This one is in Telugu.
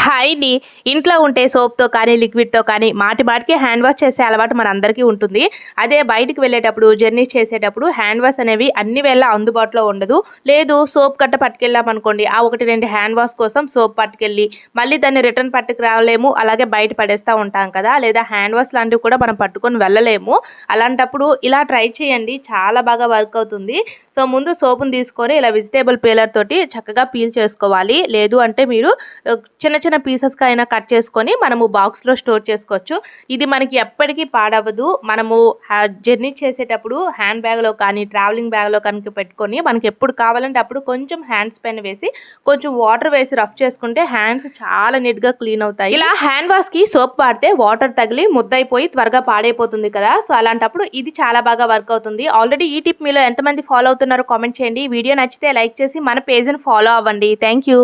హాయ్ అండి. ఇంట్లో ఉంటే సోప్‌తో కానీ, లిక్విడ్‌తో కానీ మాటికి హ్యాండ్ వాష్ చేసే అలవాటు మనందరికీ ఉంటుంది. అదే బయటికి వెళ్ళేటప్పుడు, జర్నీ చేసేటప్పుడు హ్యాండ్ వాష్ అనేవి అన్ని వేళలా అందుబాటులో ఉండదు. లేదు సోప్ కట్ట పట్టుకెళ్ళామనుకోండి, ఆ 1, 2 హ్యాండ్ వాష్ కోసం సోప్ పట్టుకెళ్ళి, మళ్ళీ దాన్ని రిటర్న్ పట్టుకురాలేము. అలాగే బయట పడేస్తా ఉంటాం కదా! లేదా హ్యాండ్ వాష్ లాంటివి కూడా మనం పట్టుకొని వెళ్ళలేము. అలాంటప్పుడు ఇలా ట్రై చేయండి. చాలా బాగా వర్క్ అవుతుంది. సో, ముందు సోపుని తీసుకొని ఇలా వెజిటబుల్ పీలర్ తోటి చక్కగా పీల్ చేసుకోవాలి. లేదు అంటే మీరు చిన్న చిన్న పీసెస్‌గా అయినా కట్ చేసుకొని మనము బాక్స్‌లో స్టోర్ చేసుకోవచ్చు. ఇది మనకి ఎప్పటికీ పాడవ్వదు. మనము జర్నీ చేసేటప్పుడు హ్యాండ్ బ్యాగ్‌లో కానీ, ట్రావెలింగ్ బ్యాగ్‌లో కనుక పెట్టుకొని మనకి ఎప్పుడు కావాలంటే అప్పుడు కొంచెం హ్యాండ్స్ పైన వేసి, కొంచెం వాటర్ వేసి రఫ్ చేసుకుంటే హ్యాండ్స్ చాలా నీట్‌గా క్లీన్ అవుతాయి. ఇలా హ్యాండ్ వాష్‌కి సోప్ వాడితే వాటర్ తగిలి ముద్దయిపోయి త్వరగా పాడైపోతుంది కదా! సో, అలాంటప్పుడు ఇది చాలా బాగా వర్క్ అవుతుంది. ఆల్రెడీ ఈ టిప్ మీలో ఎంతమంది ఫాలో అవుతున్నారో కామెంట్ చేయండి. వీడియో నచ్చితే లైక్ చేసి మన పేజ్‌ని ఫాలో అవ్వండి. Thank you.